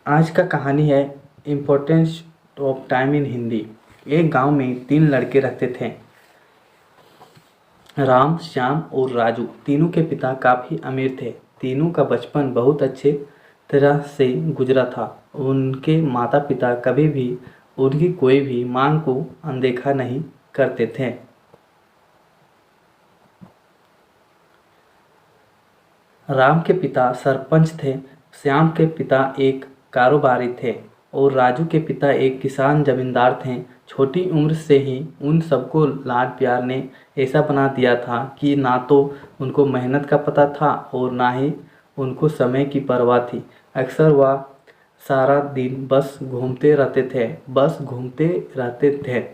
आज का कहानी है importance of time in Hindi. एक गांव में 3 लड़के रहते थे। राम, श्याम और राजू। तीनों के पिता काफ़ी अमीर थे। तीनों का बचपन बहुत अच्छे तरह से गुजरा था। उनके माता पिता कभी भी उनकी कोई भी मांग को अनदेखा नहीं करते थे। राम के पिता सरपंच थे, श्याम के पिता एक कारोबारी थे और राजू के पिता एक किसान जमींदार थे। छोटी उम्र से ही उन सबको लाड प्यार ने ऐसा बना दिया था कि ना तो उनको मेहनत का पता था और ना ही उनको समय की परवाह थी। अक्सर वह सारा दिन बस घूमते रहते थे।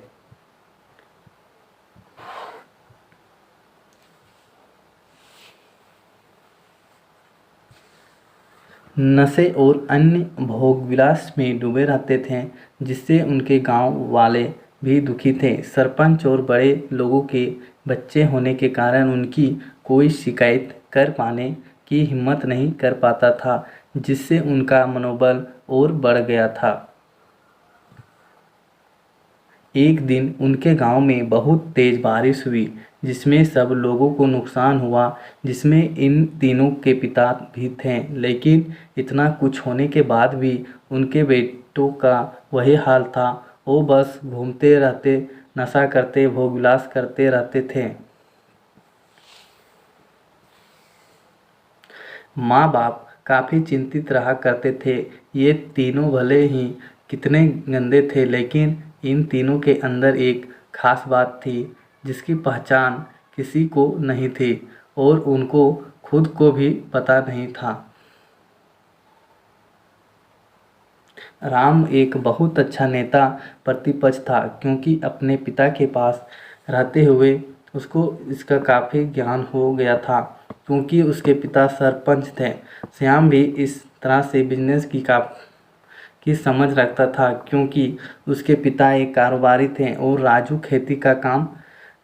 नशे और अन्य भोगविलास में डूबे रहते थे, जिससे उनके गांव वाले भी दुखी थे। सरपंच और बड़े लोगों के बच्चे होने के कारण उनकी कोई शिकायत कर पाने की हिम्मत नहीं कर पाता था, जिससे उनका मनोबल और बढ़ गया था। एक दिन उनके गांव में बहुत तेज बारिश हुई, जिसमें सब लोगों को नुकसान हुआ, जिसमें इन तीनों के पिता भी थे। लेकिन इतना कुछ होने के बाद भी उनके बेटों का वही हाल था। वो बस घूमते रहते, नशा करते, भोगविलास करते रहते थे। माँ बाप काफ़ी चिंतित रहा करते थे। ये तीनों भले ही कितने गंदे थे, लेकिन इन तीनों के अंदर एक खास बात थी जिसकी पहचान किसी को नहीं थी और उनको खुद को भी पता नहीं था। राम एक बहुत अच्छा नेता प्रतिपक्ष था, क्योंकि अपने पिता के पास रहते हुए उसको इसका काफ़ी ज्ञान हो गया था, क्योंकि उसके पिता सरपंच थे। श्याम भी इस तरह से बिजनेस की समझ रखता था, क्योंकि उसके पिता एक कारोबारी थे और राजू खेती का काम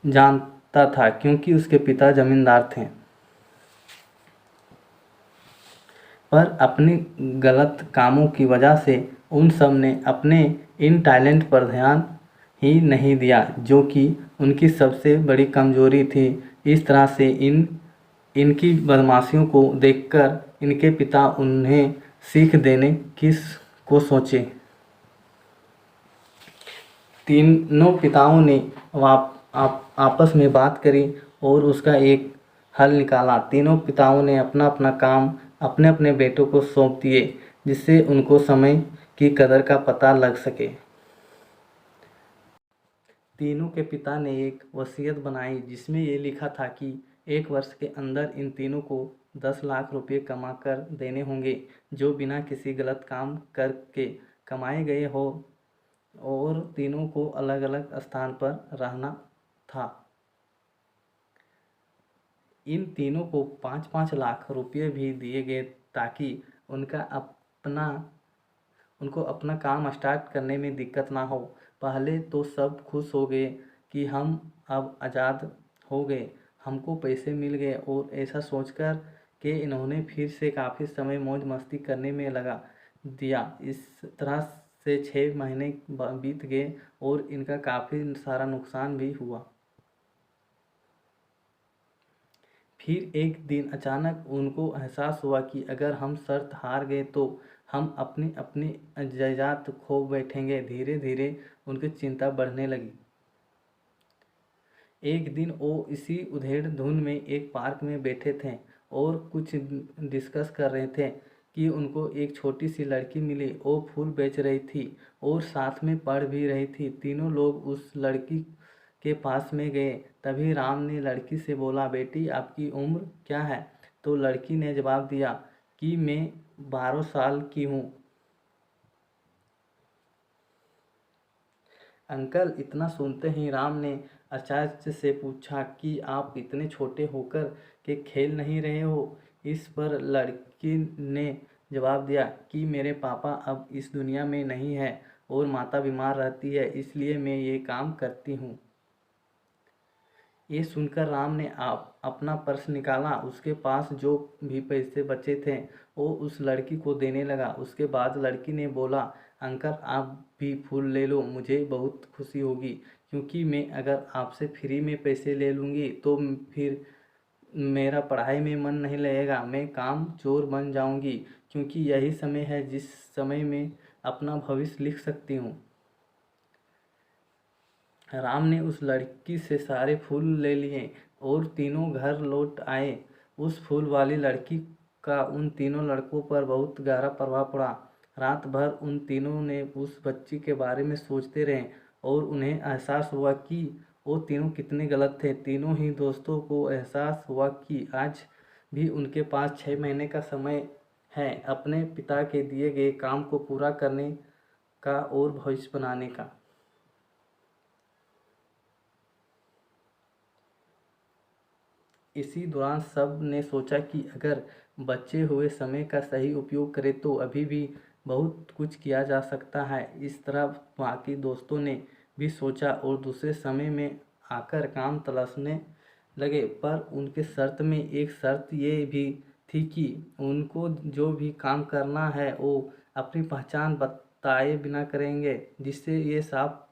जानता था, क्योंकि उसके पिता जमींदार थे। पर अपनी गलत कामों की वजह से उन सब ने अपने इन टैलेंट पर ध्यान ही नहीं दिया, जो कि उनकी सबसे बड़ी कमजोरी थी। इस तरह से इनकी बदमाशियों को देखकर इनके पिता उन्हें सीख देने को सोचे। तीनों पिताओं ने आपस में बात करी और उसका एक हल निकाला। तीनों पिताओं ने अपना अपना काम अपने अपने बेटों को सौंप दिए, जिससे उनको समय की कदर का पता लग सके। तीनों के पिता ने एक वसीयत बनाई, जिसमें ये लिखा था कि 1 वर्ष के अंदर इन तीनों को 10 लाख रुपए कमा कर देने होंगे, जो बिना किसी गलत काम करके कमाए गए हो, और तीनों को अलग अलग स्थान पर रहना था। इन तीनों को 5-5 लाख रुपये भी दिए गए, ताकि उनको अपना काम स्टार्ट करने में दिक्कत ना हो। पहले तो सब खुश हो गए कि हम अब आज़ाद हो गए, हमको पैसे मिल गए, और ऐसा सोचकर कि इन्होंने फिर से काफ़ी समय मौज मस्ती करने में लगा दिया। इस तरह से 6 महीने बीत गए और इनका काफ़ी सारा नुकसान भी हुआ। फिर एक दिन अचानक उनको एहसास हुआ कि अगर हम शर्त हार गए तो हम अपनी अपनी जायदाद खो बैठेंगे। धीरे धीरे उनकी चिंता बढ़ने लगी। एक दिन वो इसी उधेड़ धुन में एक पार्क में बैठे थे और कुछ डिस्कस कर रहे थे कि उनको एक छोटी सी लड़की मिली। वो फूल बेच रही थी और साथ में पढ़ भी रही थी। तीनों लोग उस लड़की के पास में गए। तभी राम ने लड़की से बोला, बेटी आपकी उम्र क्या है? तो लड़की ने जवाब दिया कि मैं 12 साल की हूँ। अंकल, इतना सुनते ही राम ने आचार्य से पूछा कि आप इतने छोटे होकर के खेल नहीं रहे हो? इस पर लड़की ने जवाब दिया कि मेरे पापा अब इस दुनिया में नहीं है और माता बीमार रहती है, इसलिए मैं ये काम करती हूँ। ये सुनकर राम ने अपना पर्स निकाला। उसके पास जो भी पैसे बचे थे वो उस लड़की को देने लगा। उसके बाद लड़की ने बोला, अंकल आप भी फूल ले लो, मुझे बहुत खुशी होगी, क्योंकि मैं अगर आपसे फ्री में पैसे ले लूँगी तो फिर मेरा पढ़ाई में मन नहीं लगेगा, मैं काम चोर बन जाऊँगी, क्योंकि यही समय है जिस समय में अपना भविष्य लिख सकती हूँ। राम ने उस लड़की से सारे फूल ले लिए और तीनों घर लौट आए। उस फूल वाली लड़की का उन तीनों लड़कों पर बहुत गहरा प्रभाव पड़ा। रात भर उन तीनों ने उस बच्ची के बारे में सोचते रहे और उन्हें एहसास हुआ कि वो तीनों कितने गलत थे। तीनों ही दोस्तों को एहसास हुआ कि आज भी उनके पास 6 महीने का समय है अपने पिता के दिए गए काम को पूरा करने का और भविष्य बनाने का। इसी दौरान सब ने सोचा कि अगर बचे हुए समय का सही उपयोग करें तो अभी भी बहुत कुछ किया जा सकता है। इस तरह बाकी दोस्तों ने भी सोचा और दूसरे समय में आकर काम तलाशने लगे, पर उनके शर्त में एक शर्त ये भी थी कि उनको जो भी काम करना है वो अपनी पहचान बताए बिना करेंगे, जिससे ये साफ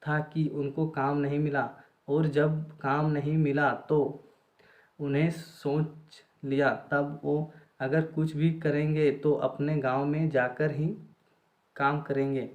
था कि उनको काम नहीं मिला। और जब काम नहीं मिला तो उन्हें सोच लिया तब वो अगर कुछ भी करेंगे तो अपने गांव में जाकर ही काम करेंगे।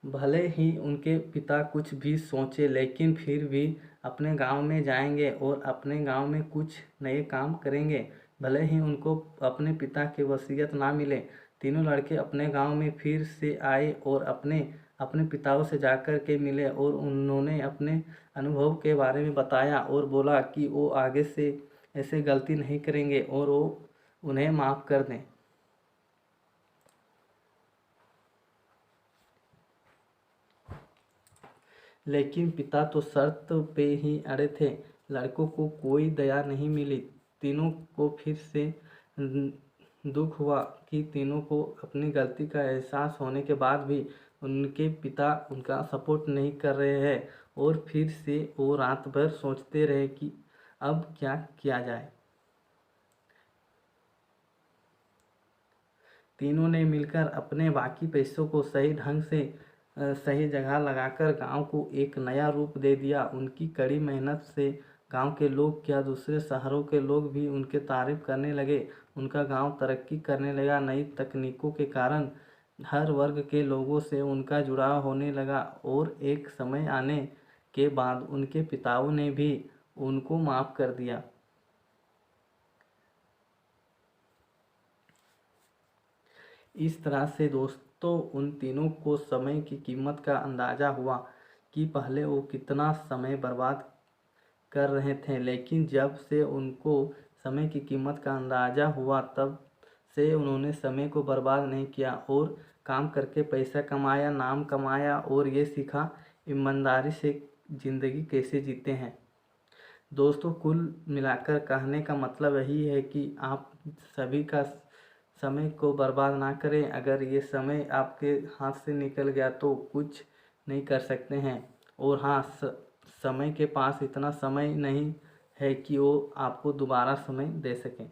भले ही उनके पिता कुछ भी सोचे, लेकिन फिर भी अपने गांव में जाएंगे और अपने गांव में कुछ नए काम करेंगे, भले ही उनको अपने पिता की वसीयत ना मिले। तीनों लड़के अपने गांव में फिर से आए और अपने अपने पिताओं से जाकर के मिले और उन्होंने अपने अनुभव के बारे में बताया और बोला कि वो आगे से ऐसे गलती नहीं करेंगे और वो उन्हें माफ़ कर दें। लेकिन पिता तो शर्त पे ही अड़े थे। लड़कों को कोई दया नहीं मिली। तीनों को फिर से दुख हुआ कि तीनों को अपनी गलती का एहसास होने के बाद भी उनके पिता उनका सपोर्ट नहीं कर रहे हैं और फिर से वो रात भर सोचते रहे कि अब क्या किया जाए। तीनों ने मिलकर अपने बाकी पैसों को सही ढंग से सही जगह लगाकर गांव को एक नया रूप दे दिया। उनकी कड़ी मेहनत से गांव के लोग क्या दूसरे शहरों के लोग भी उनके तारीफ करने लगे। उनका गांव तरक्की करने लगा। नई तकनीकों के कारण हर वर्ग के लोगों से उनका जुड़ाव होने लगा और एक समय आने के बाद उनके पिताओं ने भी उनको माफ़ कर दिया। इस तरह से दोस्तों उन तीनों को समय की कीमत का अंदाज़ा हुआ कि पहले वो कितना समय बर्बाद कर रहे थे, लेकिन जब से उनको समय की कीमत का अंदाज़ा हुआ तब से उन्होंने समय को बर्बाद नहीं किया और काम करके पैसा कमाया, नाम कमाया और ये सीखा ईमानदारी से ज़िंदगी कैसे जीते हैं। दोस्तों कुल मिलाकर कहने का मतलब यही है कि आप सभी का समय को बर्बाद ना करें। अगर ये समय आपके हाथ से निकल गया तो कुछ नहीं कर सकते हैं। और हाँ, समय के पास इतना समय नहीं है कि वो आपको दोबारा समय दे सकें।